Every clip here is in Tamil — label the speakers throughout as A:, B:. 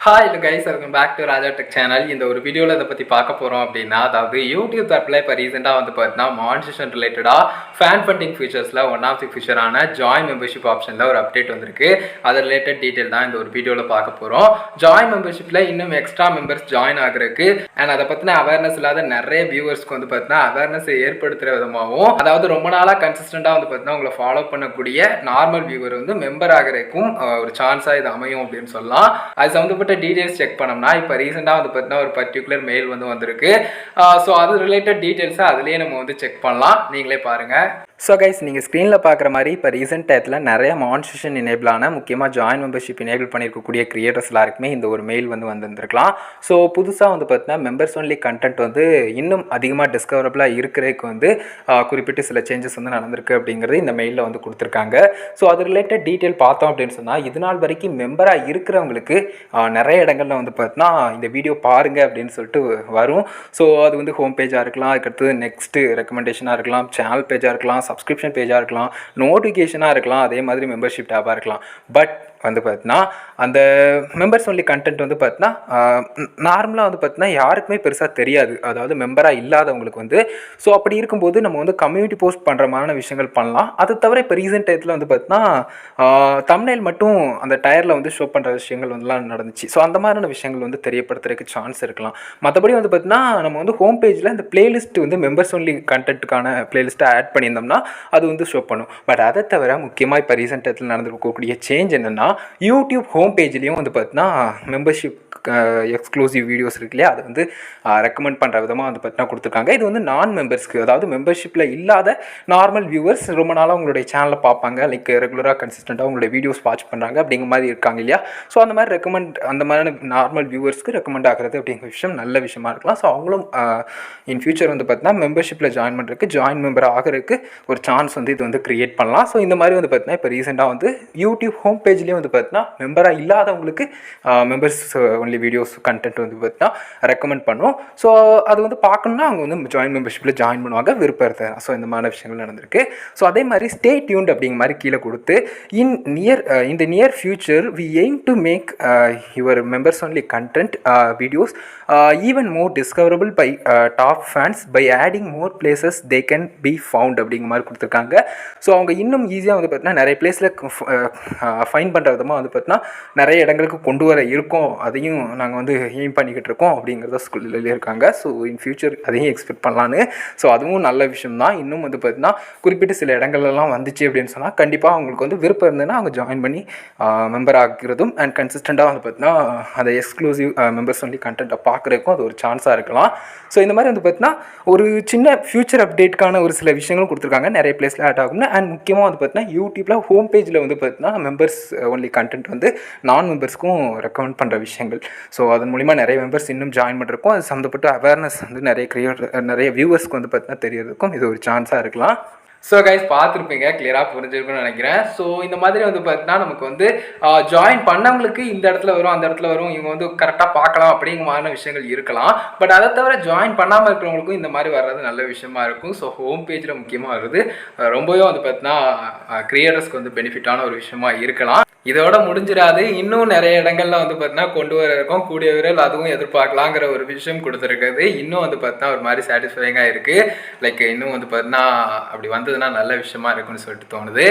A: Hi guys, welcome back to Raja tech channel. இந்த ஒரு வீடியோவில் இதை பற்றி பார்க்க போகிறோம் அப்படின்னா, அதாவது யூடியூப் தரப்பில் இப்போ ரீசெண்டாக வந்து பார்த்தீங்கன்னா மானிட்டேஷன் ரிலேட்டடாக ஃபேன் ஃபண்டிங் ஃபீச்சர்ஸில் ஒன் ஆஃப் தி ஃபீச்சரான ஜாயின் மெம்பர்ஷிப் ஆப்ஷனில் ஒரு அப்டேட் வந்திருக்கு. அது ரிலேட்டட் டீட்டெயில் தான் இந்த ஒரு வீடியோவில் பார்க்க போகிறோம். ஜாயின் மெம்பர்ஷிப்பில் இன்னும் எக்ஸ்ட்ரா மெம்பர்ஸ் ஜாயின் ஆகிறதுக்கு அண்ட் அதை பற்றின அவேர்னஸ் இல்லாத நிறைய வியூவர்ஸ்க்கு வந்து பார்த்தீங்கன்னா அவேர்னஸ் ஏற்படுத்துகிற விதமாகவும், அதாவது ரொம்ப நாளாக கன்சிஸ்டண்டாக வந்து பார்த்தீங்கன்னா உங்களை ஃபாலோ பண்ணக்கூடிய நார்மல் வியூவர் வந்து மெம்பர் ஆகிறதுக்கும் ஒரு சான்ஸாக இது அமையும் அப்படின்னு சொல்லலாம். அது சம்மந்தப்பட்ட டீடைல்ஸ் செக் பண்ணோம்னா இப்போ ரீசெண்டாக வந்து பார்த்தீங்கன்னா ஒரு பர்டிகுலர் மெயில் வந்து வந்திருக்கு. ஸோ அது ரிலேட்டட் டீடைல்ஸை அதுலேயே நம்ம வந்து செக் பண்ணலாம். நீங்களே பாருங்கள். ஸோ கைஸ், நீங்கள் ஸ்க்ரீனில் பார்க்குற மாதிரி இப்போ ரீசெண்ட் டயத்தில் நிறைய மானிட்டேஷன் எனேபிளான முக்கியமாக ஜாயின் மெம்பர்ஷிப் எனேபிள் பண்ணியிருக்கக்கூடிய கிரியேட்டர்ஸ் எல்லாருக்குமே இந்த ஒரு மெயில் வந்து வந்திருக்கலாம். ஸோ புதுசாக வந்து பார்த்தீங்கன்னா மெம்பர்ஸ் ஒன்லி கண்டென்ட் வந்து இன்னும் அதிகமாக டிஸ்கவரபிளாக இருக்கிறதுக்கு வந்து குறிப்பிட்டு சில சேஞ்சஸ் வந்து நடந்திருக்கு அப்படிங்கிறது இந்த மெயிலில் வந்து கொடுத்துருக்காங்க. ஸோ அது ரிலேட்டட் டீட்டெயில் பார்த்தோம் அப்படின்னு சொன்னால், இது நாள் வரைக்கும் மெம்பராக இருக்கிறவங்களுக்கு நிறைய இடங்களில் வந்து பார்த்தீங்கன்னா இந்த வீடியோ பாருங்கள் அப்படின்னு சொல்லிட்டு வரும். ஸோ அது வந்து ஹோம் பேஜாக இருக்கலாம், அதுக்கடுத்து நெக்ஸ்ட்டு ரெக்கமெண்டேஷனாக இருக்கலாம், சேனல் பேஜாக இருக்கலாம், சப்ஸ்கிரிப்ஷன் பேஜாக இருக்கலாம், நோட்டிஃபிகேஷனாக இருக்கலாம், அதே மாதிரி மெம்பர்ஷிப் டேப்பாக இருக்கலாம். பட் வந்து பார்த்தீங்கன்னா அந்த மெம்பர்ஸ் ஒன்லி கண்டென்ட் வந்து பார்த்தீங்கன்னா நார்மலாக வந்து பார்த்தீங்கன்னா யாருக்குமே பெருசாக தெரியாது, அதாவது மெம்பராக இல்லாதவங்களுக்கு வந்து. ஸோ அப்படி இருக்கும்போது நம்ம வந்து கம்யூனிட்டி போஸ்ட் பண்ணுற மாதிரியான விஷயங்கள் பண்ணலாம். அது தவிர இப்போ ரீசெண்ட் டயத்தில் வந்து பார்த்தீங்கன்னா தம்ப்நெயில் மட்டும் அந்த டயரில் வந்து ஷோ பண்ணுற விஷயங்கள் வந்துலாம் நடந்துச்சு. ஸோ அந்த மாதிரியான விஷயங்கள் வந்து தெரியப்படுத்துறதுக்கு சான்ஸ் இருக்கலாம். மற்றபடி வந்து பார்த்தீங்கன்னா நம்ம வந்து ஹோம் பேஜில் இந்த பிளேலிஸ்ட் வந்து மெம்பர்ஸ் ஒன்லி கண்டென்ட்டுக்கான பிளேலிஸ்ட்டை ஆட் பண்ணியிருந்தோம்னா அது வந்து ஷோ பண்ணும். பட் அதை தவிர முக்கியமாக இப்போ ரீசெண்ட் டயத்தில் நடந்திருக்கக்கூடிய சேஞ்ச் என்னென்னா, யூடியூப் ஹோம் பேஜ்லேயும் வந்து பார்த்தீங்கன்னா மெம்பர்ஷிப் எக்ஸ்க்ளூசிவ் வீடியோஸ் இருக்கு இல்லையா, அது வந்து ரெக்கமெண்ட் பண்ணுற விதமாக வந்து பார்த்தீங்கன்னா கொடுத்துருக்காங்க. இது வந்து நான் மெம்பர்ஸ்க்கு, அதாவது மெம்பர்ஷிப்பில் இல்லாத நார்மல் வியூவர்ஸ் ரொம்ப நாளாக உங்களுடைய சேனலை பார்ப்பாங்க, லைக் ரெகுலராக கன்சிஸ்டண்ட்டாக உங்களுடைய வீடியோஸ் வாட்ச் பண்ணுறாங்க அப்படிங்கிற மாதிரி இருக்காங்க இல்லையா. ஸோ அந்த மாதிரி அந்த மாதிரி நார்மல் வியூவர்ஸ்க்கு ரெக்கமெண்ட் ஆகிறது அப்படிங்கிற விஷயம் நல்ல விஷயமா இருக்கலாம். ஸோ அவங்களும் இன் ஃபியூச்சர் வந்து பார்த்தீங்கன்னா மெம்பர்ஷிப்பில் ஜாயின் பண்ணுறதுக்கு, ஜாயின் மெம்பர் ஆகிறதுக்கு ஒரு சான்ஸ் வந்து இது வந்து க்ரியேட் பண்ணலாம். ஸோ இந்த மாதிரி வந்து பார்த்தீங்கன்னா இப்போ ரீசெண்டாக வந்து யூடியூப் ஹோம் பேஜ்லேயும் வந்து பார்த்தீங்கன்னா மெம்பராக இல்லாதவங்களுக்கு மெம்பர்ஸ் ஒன்லி வீடியோஸ் கண்டென்ட் வந்து பார்த்தீங்கன்னா ரெக்கமெண்ட் பண்ணும். ஸோ அது வந்து பார்க்கணுன்னா அவங்க வந்து ஜாயின் மெம்பர்ஷிப்பில் ஜாயின் பண்ணுவாங்க, விருப்பம் இருக்குது. ஸோ இந்த மாதிரி விஷயங்கள் நடந்திருக்கு. ஸோ அதே மாதிரி ஸ்டே டியூன்ட் அப்படிங்கிற மாதிரி கீழே கொடுத்து in the near future we aim to make your members only content videos even more discoverable by top fans by adding more places they can be found அப்படிங்கிற மாதிரி கொடுத்துருக்காங்க. ஸோ அவங்க இன்னும் ஈஸியாக வந்து பார்த்தீங்கன்னா நிறைய பிளேஸில் ஃபைன் பண்ணுற விதமாக வந்து பார்த்தீங்கன்னா நிறைய இடங்களுக்கு கொண்டு வர இருக்கோம், அதையும் நாங்கள் வந்து எய்ம் பண்ணிக்கிட்டு இருக்கோம் அப்படிங்கிறத சொல்லியிருக்காங்க. ஸோ இன் ஃபியூச்சர் அதையும் எக்ஸ்பெக்ட் பண்ணலான்னு. ஸோ அதுவும் நல்ல விஷயம் தான். இன்னும் வந்து பார்த்தீங்கன்னா குறிப்பிட்ட சில இடங்கள்லாம் வந்துச்சு அப்படின்னு சொன்னால் கண்டிப்பாக அவங்களுக்கு வந்து விருப்பம் இருந்ததுன்னா அவங்க ஜாயின் பண்ணி மெம்பர் ஆகிறதும் அண்ட் கன்சிஸ்டண்ட்டாக வந்து பார்த்தீங்கன்னா அதை எக்ஸ்க்ளூசிவ் மெம்பர்ஸ் ஒன்லி கண்டென்ட்டை பார்க்குறதுக்கும் அது ஒரு சான்ஸாக இருக்கலாம். ஸோ இந்த மாதிரி வந்து பார்த்தீங்கன்னா ஒரு சின்ன ஃபியூச்சர் அப்டேட்கான ஒரு சில விஷயங்களும் கொடுத்துருக்காங்க, நிறைய பிளேஸில் ஆட் ஆகும்னு. அண்ட் முக்கியமாக வந்து பார்த்தீங்கன்னா யூடியூப்பில் ஹோம் பேஜில் வந்து பார்த்தீங்கன்னா மெம்பர்ஸ் ஒன்லி கண்டென்ட் வந்து நான் மெம்பர்ஸ்க்கும் ரெக்கமெண்ட் பண்ணுற விஷயங்கள். ஸோ அதன் மூலிமா நிறைய மெம்பர்ஸ் இன்னும் ஜாயின் பண்ணுறதுக்கும், அது சம்மந்தப்பட்ட அவேர்னஸ் வந்து நிறைய வியூவர்ஸ்க்கு வந்து பார்த்தீங்கன்னா தெரியறதுக்கும் இது ஒரு சான்ஸாக இருக்கலாம். ஸோ கைஸ், பார்த்துருப்பீங்க, கிளியராக புரிஞ்சிருக்குன்னு நினைக்கிறேன். ஸோ இந்த மாதிரி வந்து பார்த்தீங்கன்னா நமக்கு வந்து ஜாயின் பண்ணவங்களுக்கு இந்த இடத்துல வரும், அந்த இடத்துல வரும், இவங்க வந்து கரெக்டாக பார்க்கலாம் அப்படிங்கிற மாதிரியான விஷயங்கள் இருக்கலாம். பட் அதை தவிர ஜாயின் பண்ணாமல் இருக்கிறவங்களுக்கும் இந்த மாதிரி வர்றது நல்ல விஷயமா இருக்கும். ஸோ ஹோம் பேஜில் முக்கியமாக வருது ரொம்பவே வந்து பார்த்தீங்கன்னா கிரியேட்டர்ஸ்க்கு வந்து பெனிஃபிட்டான ஒரு விஷயமா இருக்கலாம். இதோட முடிஞ்சிடாது, இன்னும் நிறைய இடங்கள்ல வந்து பார்த்தீங்கன்னா கொண்டு வர இருக்கும், கூடிய விரைவில் அதுவும் எதிர்பார்க்கலாங்கிற ஒரு விஷயம் கொடுத்துருக்குது. இன்னும் வந்து பார்த்தீங்கன்னா ஒரு மாதிரி சாட்டிஸ்ஃபைங்காக இருக்குது. லைக் இன்னும் வந்து பார்த்தீங்கன்னா அப்படி வந்ததுன்னா நல்ல விஷயமா இருக்குன்னு சொல்லிட்டு தோணுது.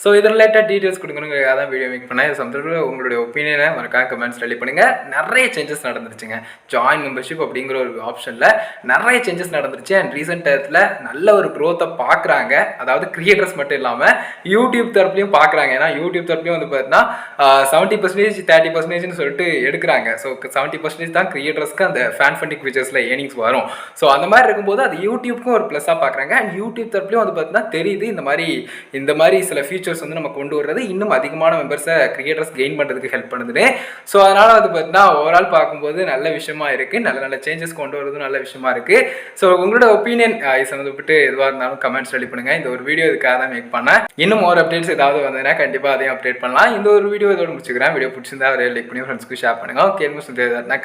A: ஸோ இது ரிலேட்டட் டீட்டெயில்ஸ் கொடுக்கணுங்கிறதுக்காக தான் வீடியோ மேக் பண்ணேன். சம்திங் உங்களுடைய ஒப்பீனியனை மறக்காம கமெண்ட்ஸ் ரெடி பண்ணுங்கள். நிறைய சேஞ்சஸ் நடந்துருச்சுங்க ஜாயின் மெம்பர்ஷிப் அப்படிங்கிற ஒரு ஆப்ஷனில், நிறைய சேஞ்சஸ் நடந்துருச்சு. அண்ட் ரீசெண்ட் டயத்தில் நல்ல ஒரு க்ரோத்தை பார்க்குறாங்க, அதாவது கிரியேட்டர்ஸ் மட்டும் இல்லாமல் யூடியூப் தரப்புலையும் பார்க்குறாங்க. ஏன்னா யூடியூப் தரப்புலையும் வந்து பார்த்தீங்கன்னா 70% 30% சொல்லிட்டு எடுக்கிறாங்க. ஸோ 70% தான் கிரியேட்டர்ஸ்க்கு அந்த ஃபேன் ஃபண்டிங் ஃபீச்சர்ஸில் ஏர்னிங்ஸ் வரும். ஸோ அந்த மாதிரி இருக்கும்போது அது யூடியூப்க்கும் ஒரு ப்ளஸ்ஸாக பார்க்குறாங்க. அண்ட் யூடியூப் தரப்புலையும் வந்து பார்த்தீங்கன்னா தெரியுது இந்த மாதிரி சில ஃபீச்சர்ஸ் வந்து நம்ம கொண்டு வர்றது இன்னும் அதிகமான மெம்பர்ஸை கிரியேட்டர்ஸ் கெயின் பண்ணுறதுக்கு ஹெல்ப் பண்ணுது. ஸோ அதனால் வந்து பார்த்தீங்கன்னா ஓவரால் பார்க்கும்போது நல்ல விஷயமா இருக்குது, நல்ல சேஞ்சஸ் கொண்டு வரதும் நல்ல விஷயமா இருக்குது. ஸோ உங்களோட ஒப்பீனியன் சம்மந்தப்பட்டு எதுவாக இருந்தாலும் கமெண்ட்ஸ் ரெடி பண்ணுங்கள். இந்த ஒரு வீடியோ இதுக்காக தான் மேக் பண்ணேன். இன்னும் ஒரு அப்டேட்ஸ் ஏதாவது வந்ததுன்னா கண்டிப்பாக அதையும் அப்டேட் பண்ணலாம். இந்த ஒரு வீடியோ இதோட முடிச்சுக்கிறேன். வீடியோ பிடிச்சிருந்தா ஒரு லைக் பண்ணி ஃப்ரெண்ட்ஸ்க்கு ஷேர் பண்ணுங்க. கேள்வி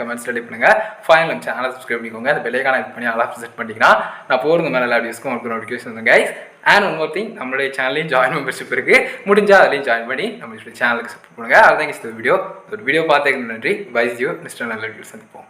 A: கமெண்ட்ஸ் ரெடி பண்ணுங்க. ஃபைனல் சேனல் சப்ஸ்கிரைப் பண்ணிக்கோங்க. அந்த பெல்லைக்கான பண்ணி ஆல் ஆஃப் செட் பண்ணிங்கன்னா நான் போகிற மேலே எல்லா வீடியோஸ்க்கும் உங்களுக்கு notification guys. And one more thing, நம்மளுடைய சேனலையும் ஜாயின் மெம்பர்ஷிப் இருக்குது, முடிஞ்சால் அதுலேயும் ஜாயின் பண்ணி நம்ம சேனலுக்கு சப்போர்ட் பண்ணுங்கள். அதுதான் இந்த வீடியோ பார்த்துக்கு நன்றி. பை யூ, நெக்ஸ்ட் நல்ல வீடியோ சந்திப்போம்.